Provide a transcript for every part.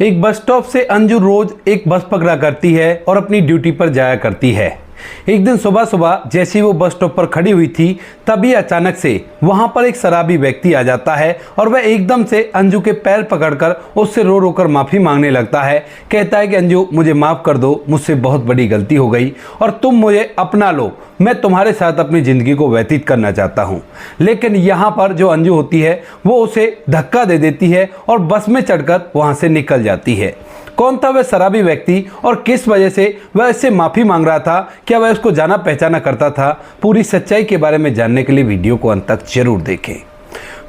एक bus stop से अंजू रोज एक बस पकड़ा करती है और अपनी ड्यूटी पर जाया करती है। एक दिन सुबह सुबह जैसे वो बस स्टॉप पर खड़ी हुई थी, तभी अचानक से वहां पर एक शराबी व्यक्ति आ जाता है और वह एकदम से अंजू के पैर पकड़कर उससे रो रो कर माफ़ी मांगने लगता है। कहता है कि अंजू मुझे माफ़ कर दो, मुझसे बहुत बड़ी गलती हो गई और तुम मुझे अपना लो, मैं तुम्हारे साथ अपनी ज़िंदगी को व्यतीत करना चाहता हूँ। लेकिन यहाँ पर जो अंजू होती है वो उसे धक्का दे देती है और बस में चढ़कर वहाँ से निकल जाती है। कौन था वह शराबी व्यक्ति और किस वजह से वह इससे माफ़ी मांग रहा था? क्या वह उसको जाना पहचाना करता था? पूरी सच्चाई के बारे में जानने के लिए वीडियो को अंत तक जरूर देखें।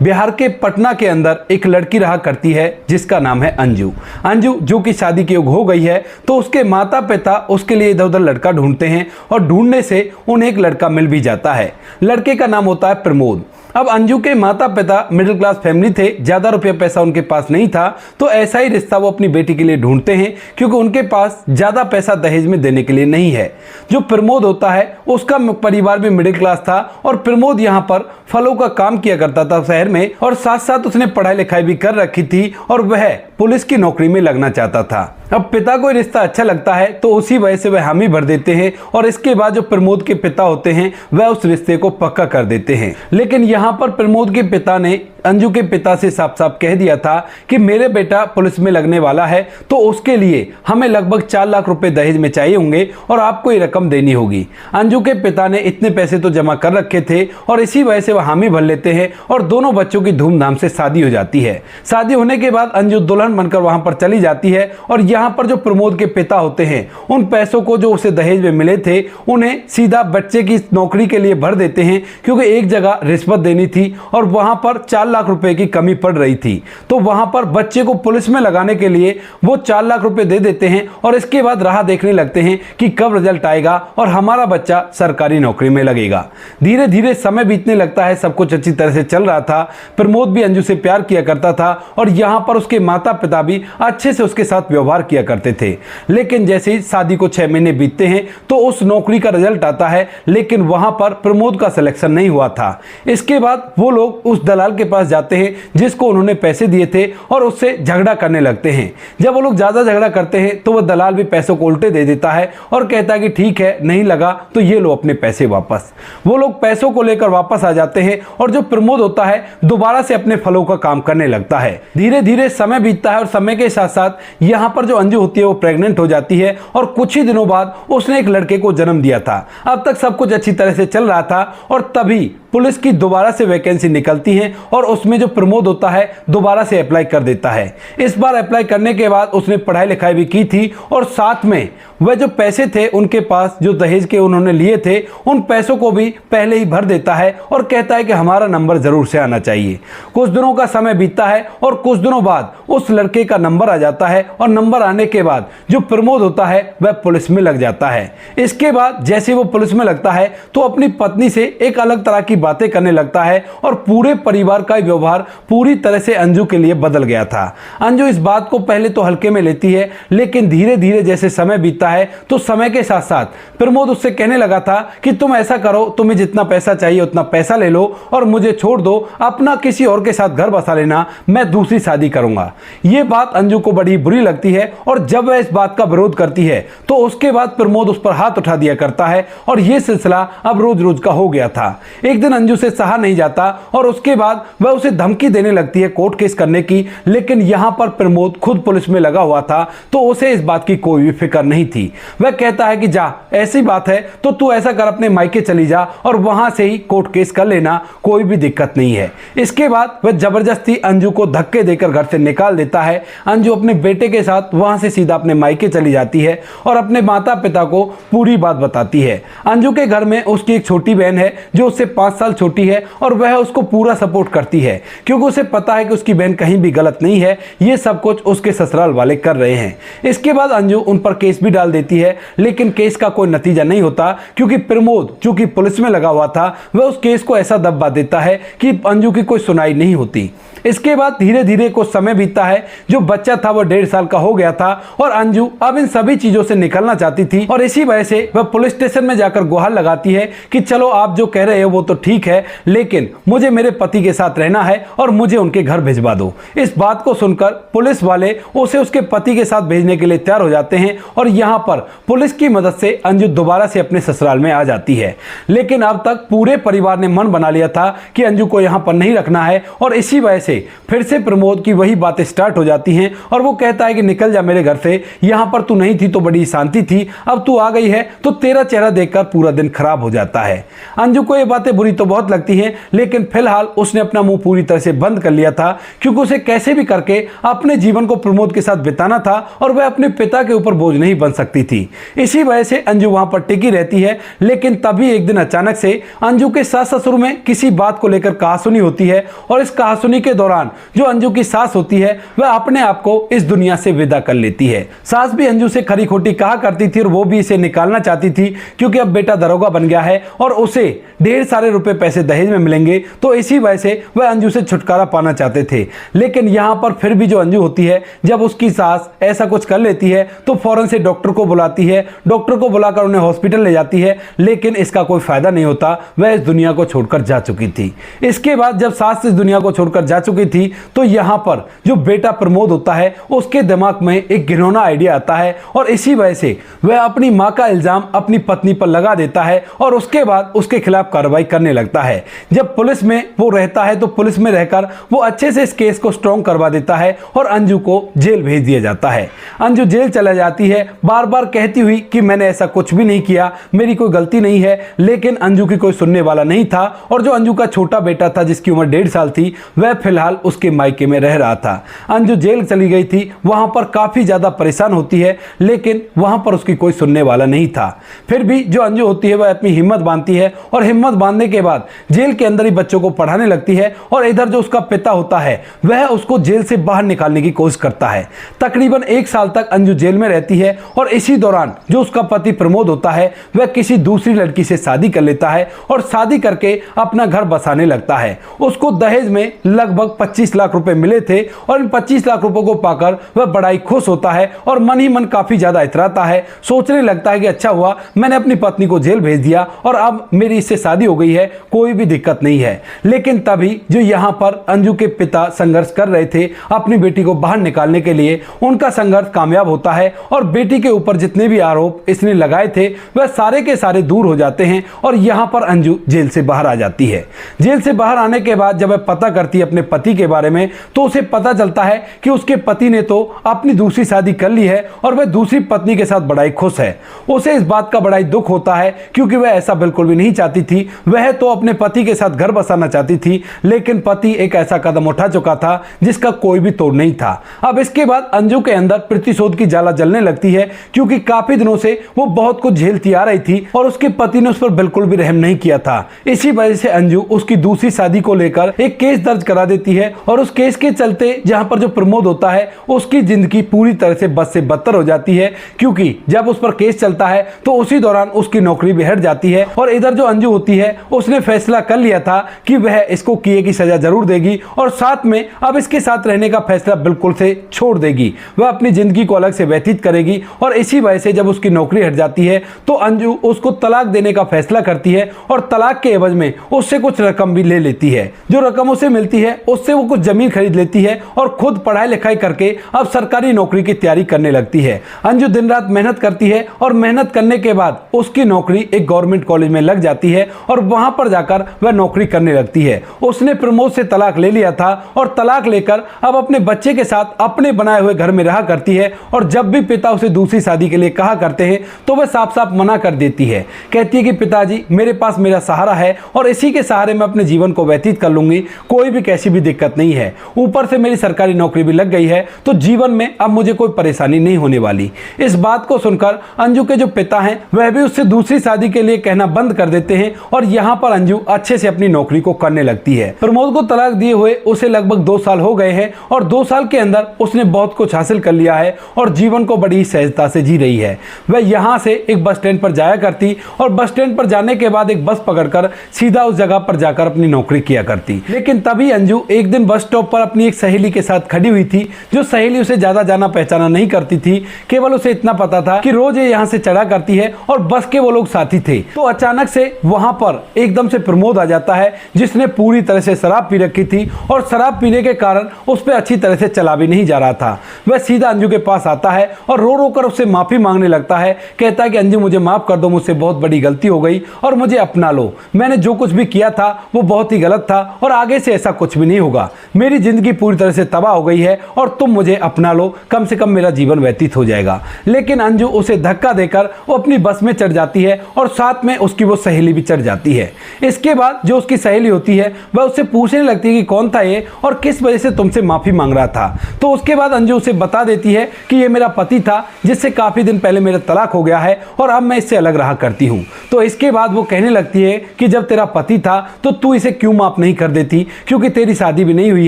बिहार के पटना के अंदर एक लड़की रहा करती है जिसका नाम है अंजू। अंजू जो कि शादी के योग हो गई है, तो उसके माता पिता उसके लिए इधर उधर लड़का ढूंढते हैं और ढूंढने से उन्हें एक लड़का मिल भी जाता है। लड़के का नाम होता है प्रमोद। अब अंजू के माता पिता मिडिल क्लास फैमिली थे, ज़्यादा रुपया पैसा उनके पास नहीं था, तो ऐसा ही रिश्ता वो अपनी बेटी के लिए ढूंढते हैं क्योंकि उनके पास ज़्यादा पैसा दहेज में देने के लिए नहीं है। जो प्रमोद होता है उसका परिवार भी मिडिल क्लास था और प्रमोद यहाँ पर फलों का काम किया करता था शहर में, और साथ साथ उसने पढ़ाई लिखाई भी कर रखी थी और वह पुलिस की नौकरी में लगना चाहता था। अब पिता को रिश्ता अच्छा लगता है तो उसी वजह से वह हामी भर देते हैं और इसके बाद जो प्रमोद के पिता होते हैं वह उस रिश्ते को पक्का कर देते हैं। लेकिन यहाँ पर प्रमोद के पिता ने अंजू के पिता से साफ साफ कह दिया था कि मेरे बेटा पुलिस में लगने वाला है तो उसके लिए हमें लगभग 4 लाख रुपए दहेज में चाहिए होंगे और आपको ये रकम देनी होगी। अंजू के पिता ने इतने पैसे तो जमा कर रखे थे और इसी वजह से वह हामी भर लेते हैं और दोनों बच्चों की धूमधाम से शादी हो जाती है। शादी होने के बाद अंजू दुल्हन बनकर वहां पर चली जाती है और यहाँ पर जो प्रमोद के पिता होते हैं उन पैसों को जो उसे दहेज में मिले थे उन्हें सीधा बच्चे की नौकरी के लिए भर देते हैं, क्योंकि एक जगह रिश्वत देनी थी और वहां पर 4 लाख रुपए की कमी पड़ रही थी, तो वहां पर बच्चे को पुलिस में लगाने के लिए वो 4 लाख रुपए दे देते हैं और इसके बाद राह देखने लगते हैं कि कब रिजल्ट आएगा और हमारा बच्चा सरकारी नौकरी में लगेगा। धीरे धीरे समय बीतने लगता है, सब कुछ अच्छी तरह से चल रहा था। प्रमोद भी अंजू से प्यार किया करता था और यहाँ पर उसके माता पिता भी अच्छे से उसके साथ व्यवहार किया करते थे। लेकिन जैसे ही शादी को 6 महीने बीतते हैं तो उस नौकरी का रिजल्ट आता है, लेकिन वहां पर प्रमोद का सिलेक्शन नहीं हुआ था। इसके बाद वो लोग उस दलाल के पास जाते हैं जिसको उन्होंने पैसे दिए थे और उससे झगड़ा करने लगते हैं। जब वो लोग ज्यादा झगड़ा करते हैं तो वह दलाल भी पैसों को उल्टे दे देता है और कहता है कि ठीक है, नहीं लगा तो ये लो अपने पैसे वापस। वो लोग पैसों को लेकर वापस आ जाते हैं और जो प्रमोद होता है दोबारा से अपने फलों का काम करने लगता है। धीरे धीरे समय बीतता है और समय के साथ साथ यहाँ पर जो अंजू होती है वो प्रेग्नेंट हो जाती है और कुछ ही दिनों बाद उसने एक लड़के को जन्म दिया था। अब तक सब कुछ अच्छी तरह से चल रहा था और तभी पुलिस की दोबारा से वैकेंसी निकलती है और उसमें जो प्रमोद होता है दोबारा से अप्लाई कर देता है। इस बार अप्लाई करने के बाद उसने पढ़ाई लिखाई भी की थी और साथ में वह जो पैसे थे उनके पास जो दहेज के उन्होंने लिए थे उन पैसों को भी पहले ही भर देता है और कहता है कि हमारा नंबर जरूर से आना चाहिए। कुछ दिनों का समय बीतता है और कुछ दिनों बाद उस लड़के का नंबर आ जाता है और नंबर आने के बाद जो प्रमोद होता है वह पुलिस में लग जाता है। इसके बाद जैसे वो पुलिस में लगता है तो अपनी पत्नी से एक अलग तरह की बातें करने लगता है और पूरे परिवार का व्यवहार पूरी तरह से अंजू के लिए बदल गया था। अंजू इस बात को पहले तो हल्के में लेती है, लेकिन धीरे धीरे जैसे समय बीतता है तो समय के साथ साथ प्रमोद उससे कहने लगा था कि तुम ऐसा करो, तुम्हें जितना पैसा चाहिए उतना पैसा ले लो और मुझे छोड़ दो, अपना किसी और के साथ घर बसा लेना, मैं दूसरी शादी करूंगा। यह बात अंजू को बड़ी बुरी लगती है और जब वह इस बात का विरोध करती है तो उसके बाद प्रमोद उस पर हाथ उठा दिया करता है और यह सिलसिला अब रोज रोज का हो गया था। एक दिन अंजू से सहा नहीं जाता और उसके बाद वह उसे धमकी देने लगती है कोर्ट केस करने की, लेकिन यहां पर प्रमोद खुद पुलिस में लगा हुआ था तो उसे इस बात की कोई भी फिक्र नहीं थी। वह कहता है कि जा, ऐसी बात है तो तू ऐसा कर, अपने मायके चली जा और वहां से ही कोर्ट केस कर लेना, कोई भी दिक्कत नहीं है। इसके बाद वह जबरदस्ती अंजू को धक्के देकर घर से निकाल देता है। अंजू अपने बेटे के साथ वहां से सीधा अपने मायके चली जाती है और अपने माता पिता को पूरी बात बताती है। अंजू के घर में उसकी एक छोटी बहन है जो उससे 5 साल छोटी है और वह उसको पूरा सपोर्ट करती है क्योंकि उसे पता है कि उसकी बहन कहीं भी गलत नहीं है, ये सब कुछ उसके ससुराल वाले कर रहे हैं। इसके बाद अंजू उन पर केस भी डाल देती है, लेकिन केस का कोई नतीजा नहीं होता क्योंकि प्रमोद जो कि पुलिस में लगा हुआ था वह उस केस को ऐसा दबा देता है कि अंजू की कोई सुनाई नहीं होती। इसके बाद धीरे धीरे कुछ समय बीतता है। जो बच्चा था वो 1.5 साल का हो गया था और अंजू अब इन सभी चीजों से निकलना चाहती थी और इसी वजह से वह पुलिस स्टेशन में जाकर गुहार लगाती है कि चलो आप जो कह रहे हो वो तो ठीक ठीक है, लेकिन मुझे मेरे पति के साथ रहना है और मुझे उनके घर भिजवा दो। इस बात को सुनकर पुलिस वाले उसे उसके पति के साथ भेजने के लिए तैयार हो जाते हैं और यहाँ पर पुलिस की मदद से अंजू दोबारा से अपने ससुराल में आ जाती है। लेकिन अब तक पूरे परिवार ने मन बना लिया था कि अंजू को यहाँ पर नहीं रखना है और इसी वजह से फिर से प्रमोद की वही बातें स्टार्ट हो जाती हैं और वो कहता है कि निकल जा मेरे घर से, यहाँ पर तू नहीं थी तो बड़ी शांति थी, अब तू आ गई है तो तेरा चेहरा देखकर पूरा दिन खराब हो जाता है। अंजू को ये बातें बुरी तो बहुत लगती हैं, लेकिन फिलहाल उसने अपना मुंह पूरी तरह से बंद कर लिया था, क्योंकि उसे कैसे भी करके अपने जीवन को प्रमोद के साथ बिताना था और वह अपने पिता के ऊपर बोझ नहीं बन सकती थी। इसी वजह से अंजू वहां पर टिकी रहती है। लेकिन तभी एक दिन अचानक से अंजू के सास ससुर में किसी बात को लेकर कहासुनी होती है और इस कहासुनी के दौरान जो अंजू की सास होती है वह अपने आप को इस दुनिया से विदा कर लेती है। सास भी अंजू से खरी खोटी कहा करती थी और वो भी इसे निकालना चाहती थी, क्योंकि अब बेटा दरोगा बन गया है और उसे ढेर सारे रुपए पैसे दहेज में मिलेंगे, तो इसी वजह से वह अंजू से छुटकारा पाना चाहते थे। लेकिन यहां पर फिर भी जो अंजू होती है, जब उसकी सास ऐसा कुछ कर लेती है तो फौरन से डॉक्टर को बुलाती है, डॉक्टर को बुलाकर उन्हें हॉस्पिटल ले जाती है, लेकिन इसका कोई फायदा नहीं होता, वह इस दुनिया को छोड़कर जा चुकी थी। इसके बाद जब सास इस दुनिया को छोड़कर जा चुकी थी तो यहां पर जो बेटा प्रमोद होता है उसके दिमाग में एक घिनौना आइडिया आता है और इसी वजह से वह अपनी मां का इल्जाम अपनी पत्नी पर लगा देता है और उसके बाद उसके खिलाफ कार्रवाई करने लगता है। जब पुलिस में वो रहता है तो पुलिस में रहकर वो अच्छे से इस केस को स्ट्रॉन्ग करवा देता है और अंजू को जेल भेज दिया जाता है। अंजू जेल चला जाती है, बार बार कहती हुई कि मैंने ऐसा कुछ भी नहीं किया, मेरी कोई गलती नहीं है, लेकिन अंजू की कोई सुनने वाला नहीं था और जो अंजू का छोटा बेटा था जिसकी उम्र 1.5 साल थी वह फिलहाल उसके मायके में रह रहा था। अंजू जेल चली गई थी, वहां पर काफी ज्यादा परेशान होती है, लेकिन वहां पर उसकी कोई सुनने वाला नहीं था। फिर भी जो अंजू होती है वह अपनी हिम्मत बांधती है और हिम्मत बांधने के बाद जेल के अंदर ही बच्चों को पढ़ाने लगती है और इधर जो उसका पिता होता है वह उसको जेल से बाहर निकालने की कोशिश करता है। तकरीबन 1 साल तक अंजू जेल में रहती है और इसी दौरान जो उसका पति प्रमोद होता है वह किसी दूसरी लड़की से शादी कर लेता है और शादी करके अपना घर बसाने लगता है। उसको दहेज में लगभग 25 लाख रुपए मिले थे और इन 25 लाख रुपए को पाकर वह बड़ा ही खुश होता है और मन ही मन काफी ज्यादा इतराता है, सोचने लगता है कि अच्छा हुआ मैंने अपनी पत्नी को जेल भेज दिया और अब मेरी इससे शादी हो गई है, कोई भी दिक्कत नहीं है। लेकिन तभी जो यहाँ पर अंजू के पिता संघर्ष कर रहे थे अपनी बेटी को बाहर निकालने के लिए, उनका संघर्ष कामयाब होता है और बेटी के ऊपर जितने भी आरोप इसने लगाए थे वह सारे के सारे दूर हो जाते हैं और यहाँ पर अंजू जेल से बाहर आ जाती है। जेल से बाहर आने के बाद जब वह पता करती है अपने पति के बारे में तो उसे पता चलता है कि उसके पति ने तो अपनी दूसरी शादी कर ली है और वह दूसरी पत्नी के साथ बड़ा ही खुश है। उसे इस बात का बड़ा ही दुख होता है क्योंकि वह ऐसा बिल्कुल भी नहीं चाहती थी, वह तो अपने पति के साथ घर बसाना चाहती थी, लेकिन पति एक ऐसा कदम उठा चुका था जिसका कोई भी तोड़ नहीं था। अब इसके बाद अंजू के अंदर प्रतिशोध की ज्वाला जलने लगती है क्योंकि काफी दिनों से वो बहुत कुछ झेलती आ रही थी और उसके पति ने उस पर बिल्कुल भी रहम नहीं किया था। इसी वजह से अंजू उसकी दूसरी शादी को लेकर एक केस दर्ज करा देती है और उस केस के चलते जहां पर जो प्रमोद होता है उसकी जिंदगी पूरी तरह से बद से बदतर हो जाती है, क्योंकि जब उस पर केस चलता है तो उसी दौरान उसकी नौकरी भी हट जाती है और इधर जो अंजू होती है उसने फैसला कर लिया था कि वह इसको किए की सजा जरूर देगी और साथ में अब इसके साथ रहने का फैसला बिल्कुल से छोड़ देगी, वह अपनी जिंदगी को अलग से व्यतीत करेगी। और इसी वजह से जब उसकी नौकरी हट जाती है तो अंजू उसको तलाक देने का फैसला करती है और तलाक के एवज में उससे कुछ रकम भी ले लेती है। जो रकम उसे मिलती है उससे वो कुछ जमीन खरीद लेती है और खुद पढ़ाई लिखाई करके अब सरकारी नौकरी की तैयारी करने लगती है। अंजू दिन रात मेहनत करती है और मेहनत करने के बाद उसकी नौकरी एक गवर्नमेंट कॉलेज में लग जाती है और वहां पर जाकर वह नौकरी करने लगती है। उसने प्रमोद से तलाक ले लिया था और तलाक लेकर अब अपने बच्चे के साथ अपने बनाए हुए घर में रहा करती है और जब भी पिता उसे दूसरी शादी के लिए कहा करते हैं तो वह साफ साफ मना कर देती है। कहती है कि पिताजी मेरे पास मेरा सहारा है और इसी के सहारे मैं अपने जीवन को व्यतीत कर लूंगी, कोई भी कैसी भी दिक्कत नहीं है, ऊपर से मेरी सरकारी नौकरी भी लग गई है तो जीवन में अब मुझे कोई परेशानी नहीं होने वाली। इस बात को सुनकर अंजू के जो पिता हैं वह भी उससे दूसरी शादी के लिए कहना बंद कर देते हैं और यहाँ पर अंजू अच्छे से अपनी नौकरी को करने लगती है। प्रमोद को तलाक दिए हुए उसे लगभग 2 साल हो गए हैं और 2 साल के अंदर उसने बहुत कुछ हासिल कर लिया है और जीवन को बड़ी सहजता से जी रही है। वह यहाँ से एक बस स्टैंड पर जाया करती और बस स्टैंड पर जाने के बाद एक बस पकड़कर सीधा उस जगह पर जाकर अपनी नौकरी किया करती। लेकिन तभी अंजू एक दिन बस स्टॉप पर अपनी एक सहेली के साथ खड़ी हुई थी। जो सहेली उसे ज्यादा जाना पहचाना नहीं करती थी, केवल उसे इतना पता था कि रोज ये यहाँ से चढ़ा करती है और बस के वो लोग साथी थे। तो अचानक से वहां पर एक एकदम से प्रमोद आ जाता है, जिसने पूरी तरह से शराब पी रखी थी और शराब पीने के कारण उस पर अच्छी तरह से चला भी नहीं जा रहा था। वह सीधा अंजू के पास आता है और रो रो कर उससे माफी मांगने लगता है। कहता है कि अंजू मुझे माफ कर दो, मुझसे बहुत बड़ी गलती हो गई और मुझे अपना लो। मैंने जो कुछ भी किया था वो बहुत ही गलत था और आगे से ऐसा कुछ भी नहीं होगा। मेरी जिंदगी पूरी तरह से तबाह हो गई है और तुम मुझे अपना लो, कम से कम मेरा जीवन व्यतीत हो जाएगा। लेकिन अंजू उसे धक्का देकर वो अपनी बस में चढ़ जाती है और साथ में उसकी वो सहेली भी चढ़ जाती है। इसके बाद जो उसकी सहेली होती है वह उससे पूछने लगती है कि कौन था ये और किस वजह से तुमसे माफी मांग रहा था। तो उसके बाद अंजू उसे बता देती है कि ये मेरा पति था, जिससे काफी दिन पहले मेरा तलाक हो गया है और अब मैं इससे अलग रहा करती हूँ। तो इसके बाद वो कहने लगती है कि जब तेरा पति था तो तू इसे क्यों माफ नहीं कर देती, क्योंकि तेरी शादी भी नहीं हुई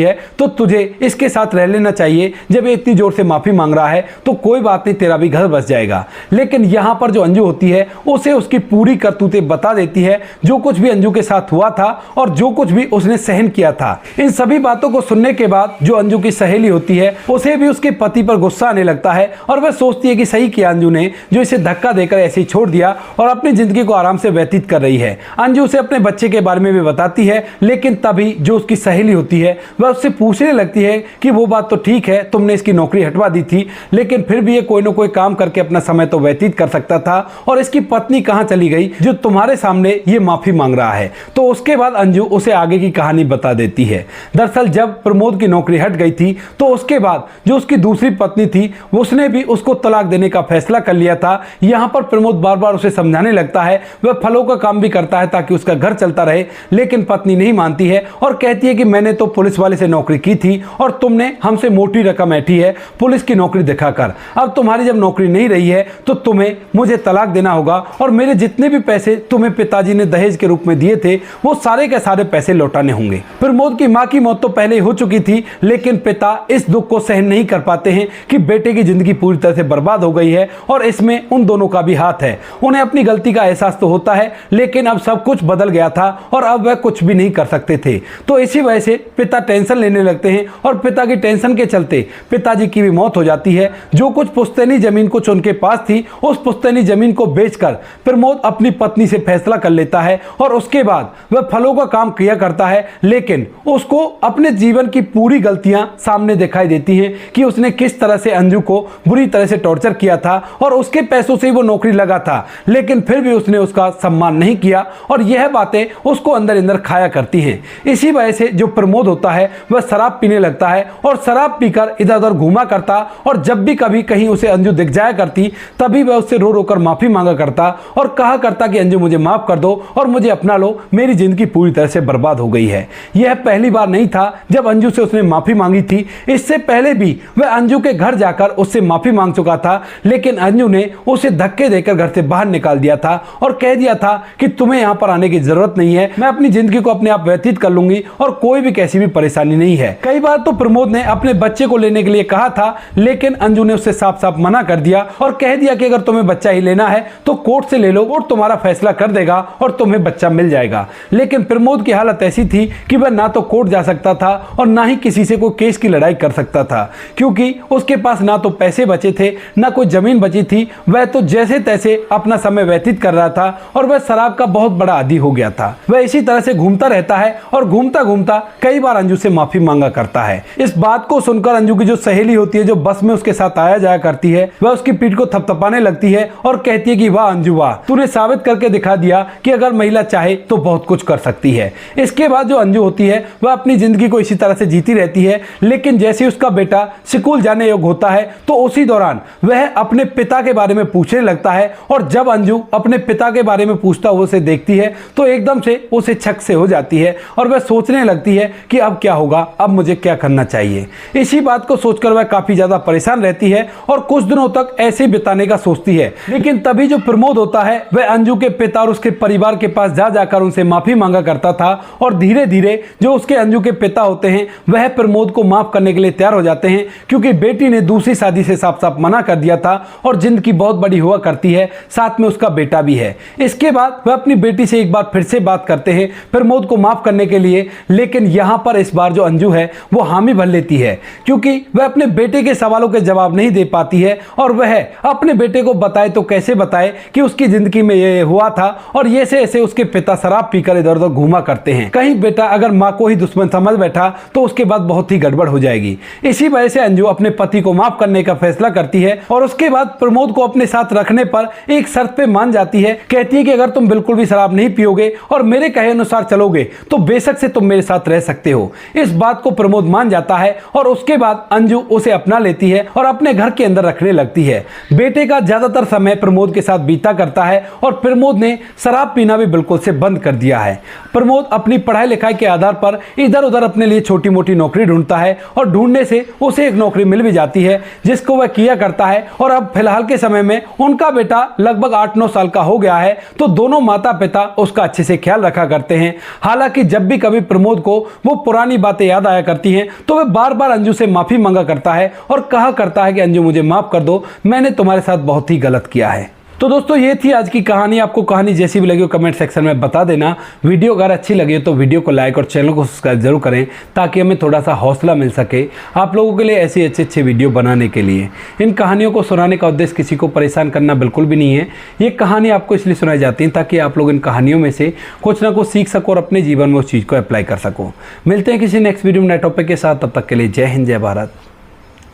है तो तुझे इसके साथ रह लेना चाहिए। जब ये इतनी जोर से माफी मांग रहा है तो कोई बात नहीं, तेरा भी घर बस जाएगा। लेकिन यहाँ पर जो अंजू होती है उसे उसकी पूरी करतूतें बता देती है, जो कुछ भी अंजू के साथ हुआ था और जो कुछ भी उसने सहन किया था। इन सभी बातों को सुनने के बाद जो अंजू की सहेली होती है उसे भी उसके पति पर गुस्सा आने लगता है और वह सोचती है कि सही किया अंजू ने, जो इसे धक्का देकर ऐसे ही छोड़ दिया और अपनी जिंदगी को आराम से व्यतीत कर रही है। अंजू उसे अपने बच्चे के बारे में भी बताती है, लेकिन तभी जो उसकी सहेली होती है वह उससे पूछने लगती है कि वो बात तो ठीक है, तुमने इसकी नौकरी हटवा दी थी, लेकिन फिर भी ये कोई ना कोई काम करके अपना समय तो व्यतीत कर सकता था और इसकी पत्नी कहाँ चली गई जो तुम्हारे सामने ये माफी मांग रहा है। तो उसके बाद अंजू उसे आगे की कहानी बता देती है। दरअसल जब प्रमोद की नौकरी हट गई थी तो उसके बाद जो उसकी दूसरी पत्नी थी उसने भी उसको तलाक देने का फैसला कर लिया था। यहाँ पर प्रमोद बार बार उसे समझाने लगता है, वह फलों का काम भी करता है ताकि उसका घर चलता रहे, लेकिन पत्नी नहीं मानती है और कहती है कि मैंने तो पुलिस वाले से नौकरी की थी और तुमने हमसे मोटी रकम ऐठी है पुलिस की नौकरी दिखाकर। अब तुम्हारी जब नौकरी नहीं रही है तो तुम्हें मुझे तलाक देना होगा और मेरे जितने भी पैसे तुम्हें पिताजी ने दहेज के रूप में दिए थे वो सारे के सारे पैसे लौटाने होंगे। प्रमोद की मां की मौत तो पहले ही हो चुकी थी, लेकिन पिता इस दुख को सहन नहीं कर पाते हैं कि बेटे की जिंदगी पूरी तरह से बर्बाद हो गई है और इसमें उन दोनों का भी हाथ है। उन्हें अपनी गलती का एहसास तो होता है, लेकिन अब सब कुछ बदल गया था और अब वह कुछ भी नहीं कर सकते थे। तो इसी वजह से पिता टेंशन लेने लगते हैं और पिता की टेंशन के चलते पिताजी की भी मौत हो जाती है। जो कुछ पुश्तैनी जमीन कुछ उनके पास थी उस पुश्तैनी जमीन को बेचकर प्रमोद अपनी पत्नी से फैसला कर लेता है और उसके बाद वह फलों का काम किया करता है, लेकिन उसको अपने जीवन की पूरी गलतियां सामने दिखाई देती हैं कि उसने किस तरह से अंजू को बुरी तरह से टॉर्चर किया था और उसके पैसों से ही वो नौकरी लगा था, लेकिन फिर भी उसने उसका सम्मान नहीं किया और यह बातें उसको अंदर अंदर खाया करती हैं। इसी वजह से जो प्रमोद होता है वह शराब पीने लगता है और शराब पीकर इधर उधर घूमा करता और जब भी कभी कहीं उसे अंजू दिख जाया करती तभी वह उससे रो रो कर माफी मांगा करता और कहा करता कि अंजू मुझे माफ कर दो और मुझे अपना लो, मेरी जिंदगी पूरी तरह से बर्बाद हो गई है। यह पहली बार नहीं था जब अंजू से उसने माफी मांगी थी, इससे पहले भी वह अंजू के घर जाकर उससे माफी मांग चुका था, लेकिन अंजू ने उसे धक्के देकर घर से बाहर निकाल दिया था और कह दिया था कि तुम्हें यहां पर आने की जरूरत नहीं है, मैं अपनी जिंदगी को अपने आप व्यतीत कर लूंगी और कोई भी कैसी भी परेशानी नहीं है। कई बार तो प्रमोद ने अपने बच्चे को लेने के लिए कहा था, लेकिन अंजू ने उससे साफ साफ मना कर दिया और कह दिया कि अगर तुम्हें बच्चा ही लेना है तो कोर्ट से ले लो, कोर्ट तुम्हारा फैसला कर देगा और तुम्हें बच्चा मिल जाएगा। लेकिन प्रमोद की हालत ऐसी थी कि वह ना तो कोर्ट जा सकता था और ना ही किसी से कोई केस की लड़ाई कर सकता था, क्योंकि उसके पास ना तो पैसे बचे थे ना कोई जमीन बची थी। वह तो जैसे तैसे अपना समय व्यतीत कर रहा था और वह शराब का बहुत बड़ा आदी हो गया था। वह इसी तरह से घूमता रहता है और घूमता घूमता कई बार अंजू से माफी मांगा करता है। इस बात को सुनकर अंजू की जो सहेली होती है, जो बस में उसके साथ आया जाया करती है, वह उसकी पीठ को थपथपाने लगती है और कहती है कि वाह अंजू वाह, तूने साबित करके दिखा दिया कि अगर महिला चाहे तो बहुत कुछ कर सकती है। इसके बाद जो अंजू होती है वह अपनी जिंदगी को इसी तरह से जीती रहती है, लेकिन जैसे उसका बेटा स्कूल जाने योग्य होता है तो उसी दौरान वह अपने पिता के बारे में पूछने लगता है और जब अंजू अपने पिता के बारे में पूछता हुआ उसे देखती है तो एकदम से उसे छक से हो जाती है और वह सोचने लगती है कि अब क्या होगा, अब मुझे क्या करना चाहिए। इसी बात को सोचकर वह काफी ज्यादा परेशान रहती है और कुछ दिनों तक ऐसे बिताने का सोचती है। लेकिन तभी जो प्रमोद होता है वह अंजू के पिता और उसके परिवार के पास जा जाकर उनसे माफी मांगा करता था और धीरे धीरे जो उसके अंजू के पिता होते हैं वह प्रमोद को माफ करने के लिए तैयार हो जाते हैं, क्योंकि बेटी ने दूसरी शादी से साफ साफ मना कर दिया था और जिंदगी बहुत बड़ी हुआ करती है, साथ में उसका बेटा भी है। इसके बाद वह अपनी बेटी से एक बार फिर से बात करते हैं प्रमोद को माफ करने के लिए, लेकिन यहां पर इस बार जो अंजू है वो हामी भर लेती है, क्योंकि वह अपने बेटे के सवालों के जवाब नहीं दे पाती है और वह अपने बेटे को बताए तो कैसे बताए कि उसकी जिंदगी में ये हुआ था और ये से ऐसे उसके पिता शराब पीकर इधर उधर घूमा करते हैं। कहीं बेटा अगर माँ को ही दुश्मन समझ बैठा तो उसके बाद बहुत ही गड़बड़ हो जाएगी। इसी वजह से अंजू अपने पति को माफ करने का फैसला करती है और उसके बाद प्रमोद को अपने साथ रखने पर एक शर्त पे मान जाती है। कहती है कि अगर तुम बिल्कुल भी शराब नहीं पियोगे और मेरे कहे अनुसार चलोगे तो बेशक से तुम मेरे साथ रह सकते हो। इस बात को प्रमोद मान जाता है और उसके बाद अंजू उसे अपना लेती है और अपने घर के अंदर रखने लगती है। बेटे का ज्यादातर समय प्रमोद के साथ बीता करता है और प्रमोद ने शराब पीना भी बिल्कुल से बंद कर दिया है। प्रमोद अपनी पढ़ाई लिखाई के आधार पर इधर उधर अपने लिए छोटी मोटी नौकरी ढूंढता है और ढूंढने से उसे एक नौकरी मिल भी जाती है जिसको वह किया करता है। और अब फिलहाल के समय में उनका बेटा लगभग 8-9 साल का हो गया है तो दोनों माता पिता उसका अच्छे से ख्याल रखा करते हैं। हालांकि जब भी कभी प्रमोद को वो पुरानी बातें याद आया करती हैं तो वह बार बार अंजू से माफी मांगा करता है और कहा करता है कि अंजू मुझे माफ कर दो, मैंने तुम्हारे साथ बहुत ही गलत किया है। तो दोस्तों ये थी आज की कहानी। आपको कहानी जैसी भी लगी हो कमेंट सेक्शन में बता देना। वीडियो अगर अच्छी लगी हो तो वीडियो को लाइक और चैनल को सब्सक्राइब जरूर करें ताकि हमें थोड़ा सा हौसला मिल सके आप लोगों के लिए ऐसी अच्छे वीडियो बनाने के लिए। इन कहानियों को सुनाने का उद्देश्य किसी को परेशान करना बिल्कुल भी नहीं है। ये कहानी आपको इसलिए सुनाई जाती है ताकि आप लोग इन कहानियों में से कुछ ना कुछ सीख सको और अपने जीवन में उस चीज़ को अप्लाई कर सको। मिलते हैं किसी नेक्स्ट वीडियो में नए टॉपिक के साथ। तब तक के लिए जय हिंद, जय भारत,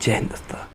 जय हिंदुस्तान।